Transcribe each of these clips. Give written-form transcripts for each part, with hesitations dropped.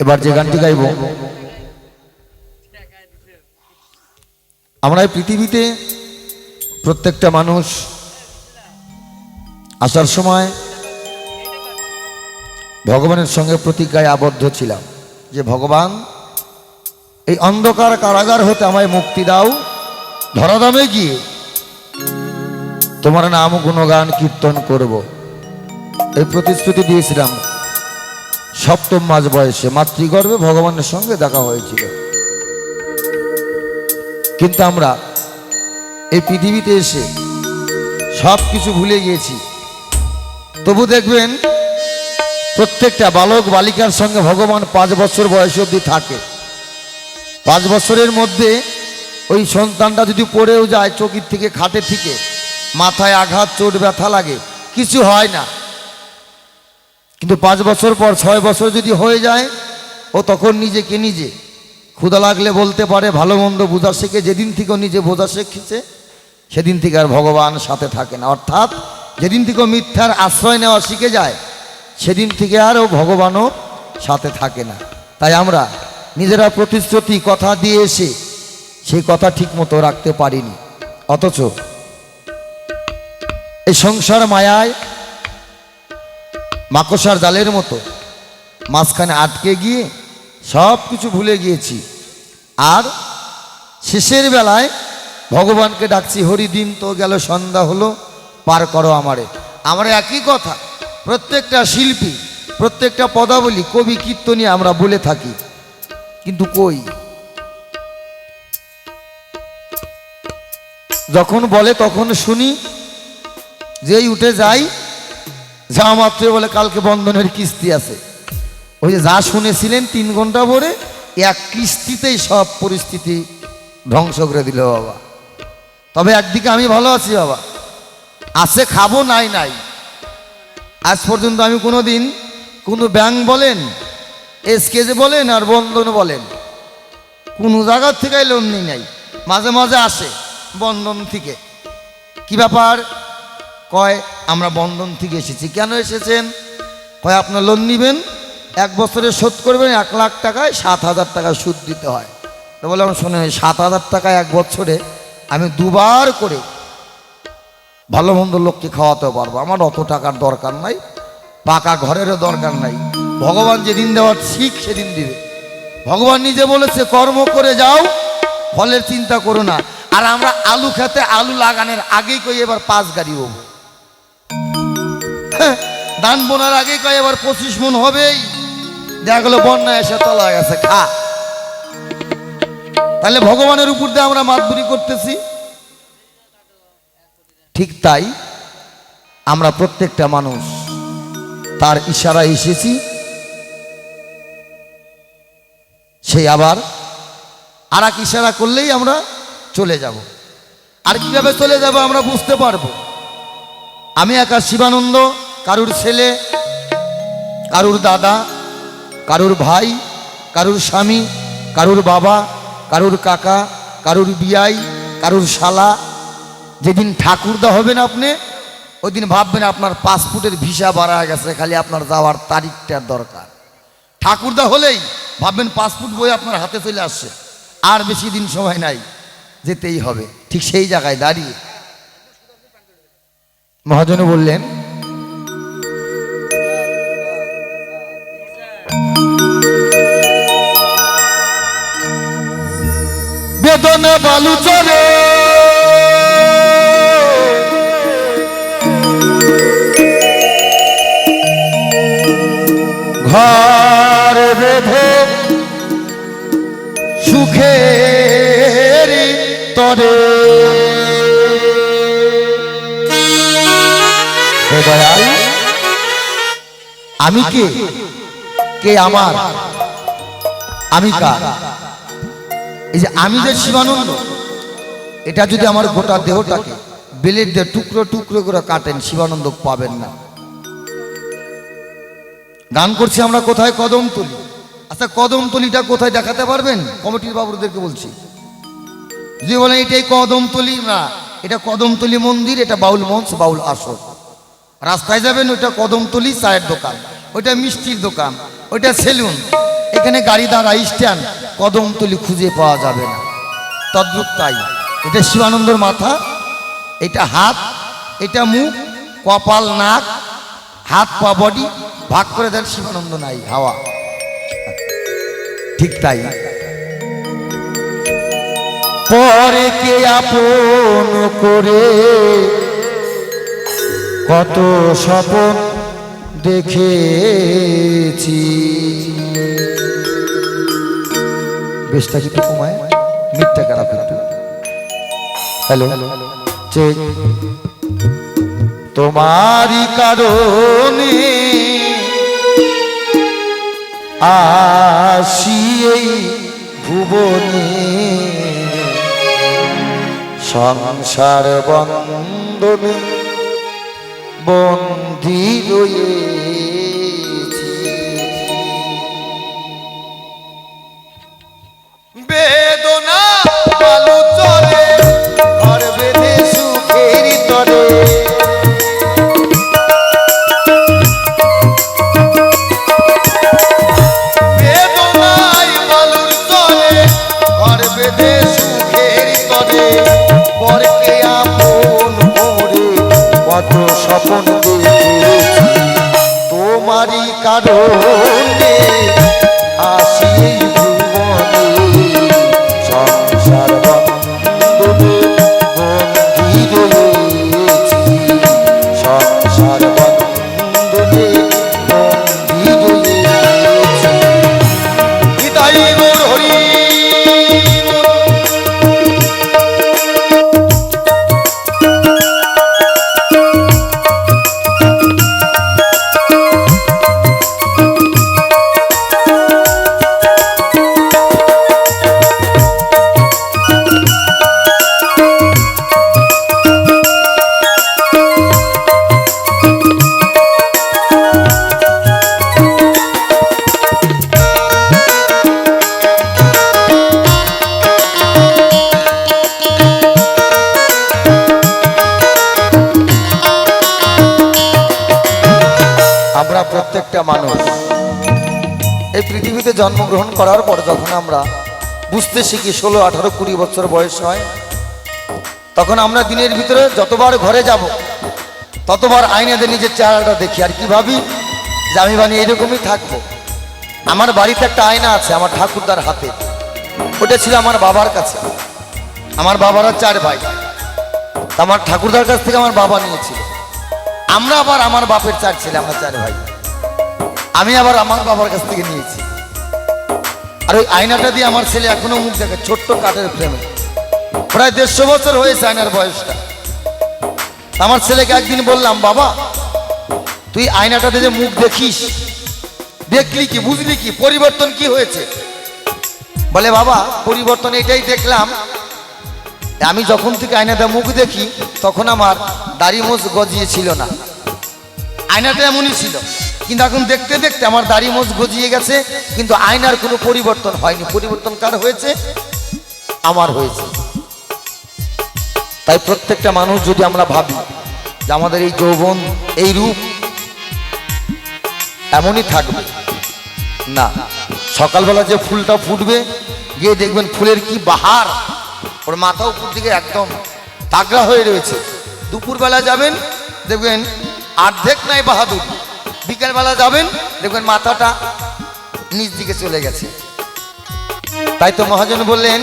এবার যে গানটি গাইব, আমরা এই পৃথিবীতে প্রত্যেকটা মানুষ আসার সময় ভগবানের সঙ্গে প্রতিজ্ঞায় আবদ্ধ ছিলাম যে ভগবান এই অন্ধকার কারাগার হতে আমায় মুক্তি দাও, ধরাধামে গিয়ে তোমার নাম গুণগান কীর্তন করব। এই প্রতিশ্রুতি দিয়েছিলাম সপ্তম মাস বয়সে, মাতৃগর্ভে ভগবানের সঙ্গে দেখা হয়েছিল। কিন্তু আমরা এই পৃথিবীতে এসে সব কিছু ভুলে গিয়েছি। তবু দেখবেন প্রত্যেকটা বালক বালিকার সঙ্গে ভগবান 5 বছর বয়স অবধি থাকে। 5 বছরের মধ্যে ওই সন্তানটা যদি পড়েও যায় চকির থেকে, খাটের থেকে, মাথায় আঘাত, চোট, ব্যথা লাগে, কিছু হয় না। কিন্তু 5 বছর পর 6 বছর যদি হয়ে যায়, ও তখন নিজেকে নিজে ক্ষুধা লাগলে বলতে পারে, ভালো মন্দ বোঝা শেখে। যেদিন থেকে ও নিজে বোঝা শিখেছে সেদিন থেকে আর ভগবান সাথে থাকে না। অর্থাৎ যেদিন থেকে মিথ্যার আশ্রয় নেওয়া শিখে যায় সেদিন থেকে আর ও ভগবানও সাথে থাকে না। তাই আমরা নিজেরা প্রতিশ্রুতি কথা দিয়ে এসে সেই কথা ঠিক মতো রাখতে পারিনি। অথচ এই সংসার মায়ায় মাকড়সার জালের মতো মাঝখানে আটকে গিয়ে সব কিছু ভুলে গিয়েছি। আর শেষের বেলায় ভগবানকে ডাকছি, হরি দিন তো গেল, সন্ধ্যা হলো, পার করো আমারে। আমরা একই কথা প্রত্যেকটা শিল্পী, প্রত্যেকটা পদাবলী, কবি, কীর্তনী আমরা বলে থাকি, কিন্তু কই? যখন বলে তখন শুনি, যেই উঠে যাই, যা মাত্র বলে কালকে বন্ধনের কিস্তি আছে। ওই যে যা শুনেছিলেন 3 ঘন্টা ভরে, এক কিস্তিতেই সব পরিস্থিতি ধ্বংস করে দিল বাবা। তবে একদিকে আমি ভালো আছি বাবা, আছে খাবো, নাই নাই। আজ পর্যন্ত আমি কোনো দিন কোনো ব্যাংক বলেন, এসকেজে বলেন আর বন্ধন বলেন, কোনো জায়গার থেকে লোন নিই নাই। মাঝে মাঝে আসে বন্ধন থেকে, কি ব্যাপার? কয় আমরা বন্ধন থেকে এসেছি। কেন এসেছেন? কয় আপনার লোন নেবেন, 1 বছরে শোধ করবেন 1 লাখ টাকায় 7,000 টাকা সুদ দিতে হয়। তো বললাম শোনে, 7,000 টাকা 1 বছরে আমি 2 বার করে ভালো মন্দ লোককে খাওয়াতে পারবো। আমার অত টাকার দরকার নাই, পাকা ঘরেরও দরকার নাই। ভগবান যেদিন দেওয়ার ঠিক সেদিন দিবে। ভগবান নিজে বলেছে কর্ম করে যাও, ফলের চিন্তা করো না। আর আমরা আলু খেতে, আলু লাগানোর আগেই কই এবার 5 গাড়ি হবো, ধান বোনার আগে কয় এবার 25 মণ হবেই। দেখা গেল বন্যা এসে তলা গেছে, খা। তাহলে ভগবানের উপর দিয়ে আমরা মাতবুরি করতেছি। ঠিক তাই আমরা প্রত্যেকটা মানুষ তার ইশারায় এসেছি, সেই আবার আর এক ইশারা করলেই আমরা চলে যাব। আর কিভাবে চলে যাব আমরা বুঝতে পারবো। আমি একা শিবানন্দ, কারুর ছেলে, কারুর দাদা, কারুর ভাই, কারুর স্বামী, কারুর বাবা, কারুর কাকা, কারুর বিয়াই, কারুর শালা। যেদিন ঠাকুরদা হবেন আপনি, ওই দিন ভাববেন আপনার পাসপোর্টের ভিসা বাড়া গেছে, খালি আপনার যাওয়ার তারিখটার দরকার। ঠাকুরদা হলেই ভাববেন পাসপোর্ট বই আপনার হাতে চলে আসছে, আর বেশি দিন সময় নাই, যেতেই হবে। ঠিক সেই জায়গায় দাঁড়িয়ে মহাজন বললেন, বেদনা বালু চলে ঘর বেঁধে সুখের তরে। আমি কে? কে আমার? আমি কার? এই যে আমি যে শিবানন্দ, এটা যদি আমার গোটা দেহটাকে বেলের দিয়ে টুকরো টুকরো করে কাটেন, শিবানন্দ পাবেন না। গান করছি আমরা কোথায়? কদমতলি। আচ্ছা, কদমতলিটা কোথায় দেখাতে পারবেন? কমিটির বাবুদেরকে বলছি, যদি বলেন এটাই কদমতলি, না, এটা কদমতলি মন্দির, এটা বাউল মঞ্চ, বাউল আসর। রাস্তায় যাবেন, ওইটা কদমতলি চায়ের দোকান, ওইটা মিষ্টির দোকান, ওইটা সেলুন। এখানে গাড়ি দাঁড়া স্ট্যান্ড কদমতলি খুঁজে পাওয়া যাবে না। তদ্রূপ তাই এটা শিবানন্দর মাথা, এটা হাত, এটা মুখ, কপাল, নাক, হাত পা বডি ভাগ করে দেন শিবানন্দ নাই হাওয়া। ঠিক তাই পরে কে আপন করে কত স্বপন দেখেছি। বেশটা কি কমায় মিথ্যা খারাপ একটু। Hello check. তোমারই কারণে আসি এই ভুবনে, সংসার বন্ধনে বন্দী রয়েছি। বেদনা আলো চলে ঘর বেঁধে সুখের তরে, বেদনায় বালুর চলে ঘর বেঁধে সুখের তরে, পরকে আপন করে কত স্বপন দেখেছি। তোমারই কারণে আসি এই ভুবনে, সংসার বন্ধনে বন্দী রয়েছি, সংসার বন্ধনে বন্দী রয়েছি। নিতাই গৌর হরি। আমরা প্রত্যেকটা মানুষ এই পৃথিবীতে জন্মগ্রহণ করার পর যখন আমরা বুঝতে শিখি 16, 18, 20 বছর বয়স হয়, তখন আমরা দিনের ভিতরে যতবার ঘরে যাব ততবার আয়নাতে নিজের চেহারাটা দেখি আর কি ভাবি যে আমি বানি এইরকমই থাকবো। আমার বাড়িতে একটা আয়না আছে আমার ঠাকুরদার হাতে, ওটা ছিল আমার বাবার কাছে। আমার বাবারা 4 ভাই, আমার ঠাকুরদার কাছ থেকে আমার বাবা নিয়েছিল। আমরা আবার আমার বাপের 4 ছেলে, আমরা 4 ভাই, আমি আবার আমার বাবার কাছ থেকে নিয়েছি। আর ওই আয়নাটা দিয়ে আমার ছেলে এখনো মুখ দেখে, ছোট্ট কাঠের ফ্রেমে, প্রায় 150 বছর হয়েছে আয়নার বয়সটা। আমার ছেলেকে একদিন বললাম, বাবা তুই আয়নাটাতে যে মুখ দেখিস, দেখলি কি, বুঝলি কি, পরিবর্তন কি হয়েছে? বলে বাবা পরিবর্তন এটাই দেখলাম, আমি যখন থেকে আয়নাটা মুখ দেখি তখন আমার দাড়ি মোজ গজিয়ে ছিল না, আয়নাটা এমনই ছিল, কিন্তু এখন দেখতে দেখতে আমার দাড়ি মোজ গজিয়ে গেছে, কিন্তু আয়নার কোনো পরিবর্তন হয়নি। পরিবর্তন কার হয়েছে? আমার হয়েছে। তাই প্রত্যেকটা মানুষ যদি আমরা ভাবি যে আমাদের এই যৌবন, এই রূপ এমনই থাকবে, না, সকালবেলা যে ফুলটা ফুটবে গিয়ে দেখবেন ফুলের কি বাহার, ওর মাথা উপর দিকে একদম তাগড়া হয়ে রয়েছে। দুপুরবেলা যাবেন দেখবেন অর্ধেক নাই বাহাদুর, বিকেলবেলা যাবেন দেখবেন মাথাটা নিচ দিকে চলে গেছে। তাই তো মহাজন বললেন,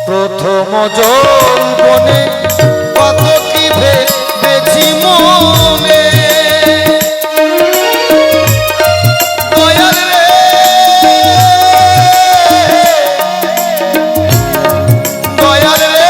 প্রথম যৌবনে কত কি ভেবেছি মনে, দয়াল রে দয়াল রে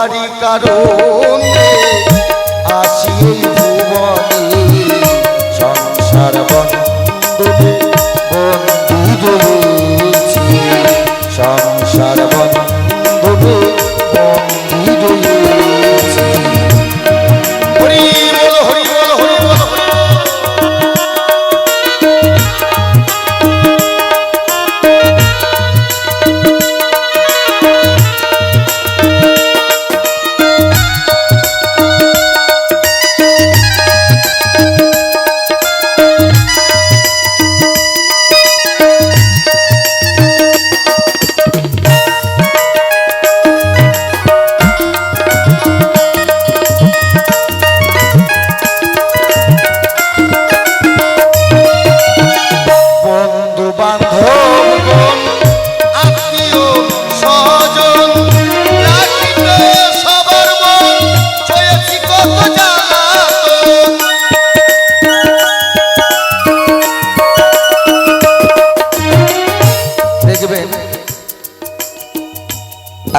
তোমারই কারণে আসি এই ভুবনে সংসার বন্ধনে বন্দী রয়েছি সংসার বন্ধনে বন্দী রয়েছি হরি বল হরি বল হরি বল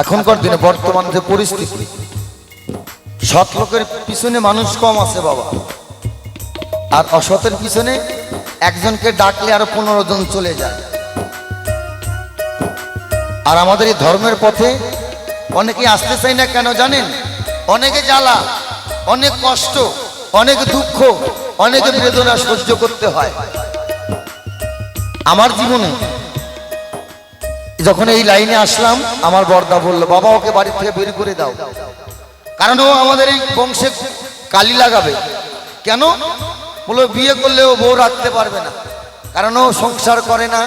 এখনকার দিনে বর্তমান যে পরিস্থিতি সৎ লোকের পিছনে মানুষ কম আছে বাবা আর অসতের পিছনে একজনকে ডাকলে আরো 15 জন চলে যায় আর আমাদের এই ধর্মের পথে অনেকে আসতে চায় না কেন জানেন অনেকে জ্বালা অনেক কষ্ট অনেক দুঃখ অনেক বেদনা সহ্য করতে হয় আমার জীবনে যখন এই লাইনে আসলাম আমার বড়দা বললো বাবা ওকে বাড়ি থেকে বের করে দাও কারণ ও আমাদের এই বংশে কালি লাগাবে কেন বলো বিয়ে করলেও বউ রাখতে পারবে না কারণ ও সংসার করে না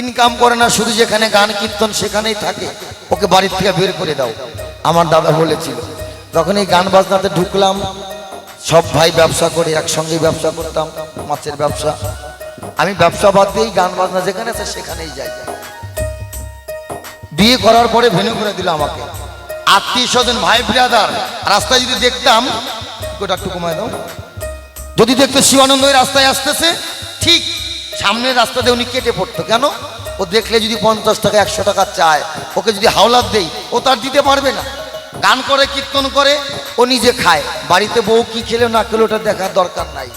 ইনকাম করে না শুধু যেখানে গান কীর্তন সেখানেই থাকে ওকে বাড়ি থেকে বের করে দাও আমার দাদা বলেছিল যখন এই গান বাজনাতে ঢুকলাম সব ভাই ব্যবসা করে একসঙ্গে ব্যবসা করতাম মাছের ব্যবসা আমি ব্যবসা বাদ দিয়েই গান বাজনা যেখানে আছে সেখানেই যাই বিয়ে করার পরে ভেনু করে দিল আমাকে আত্মীয় স্বজন ভাই ব্রাদার রাস্তায় যদি দেখতাম ওটা একটু কমায় দাও যদি দেখতো শিবানন্দ ওই রাস্তায় আসতেছে ঠিক সামনের রাস্তাতে উনি কেটে পড়তো কেন ও দেখলে যদি 50 টাকা 100 টাকা চায় ওকে যদি হাওলাত দেই ও তার দিতে পারবে না গান করে কীর্তন করে ও নিজে খায় বাড়িতে বউ কি খেলে না খেলে ওটা দেখার দরকার নাই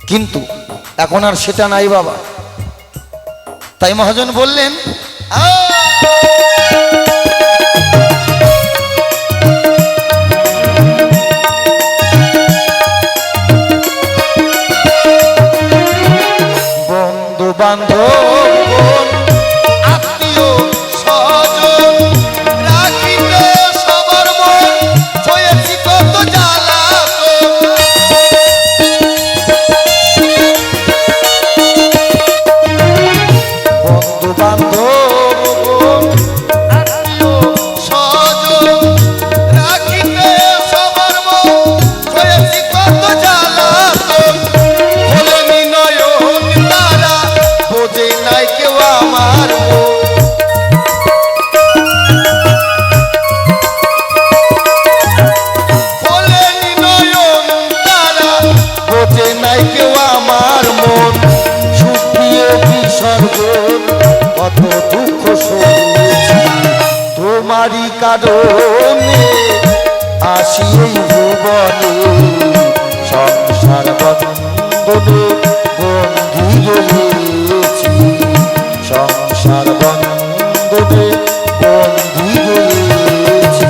কিন্তু এখন আর সেটা নাই বাবা তাই মহাজন বললেন বন্ধু বান্ধব আত্মীয় স্বজন রাখিতে সবার মন ছয়েছি কত জ্বালা তোমারই কারণে আসি এই ভুবনে সংসার বন্ধনে বন্দী রয়েছি সংসার বন্ধনে বন্দী রয়েছি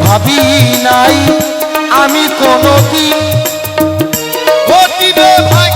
ভাবি নাই আমি কোনদিন গতিবে ভাই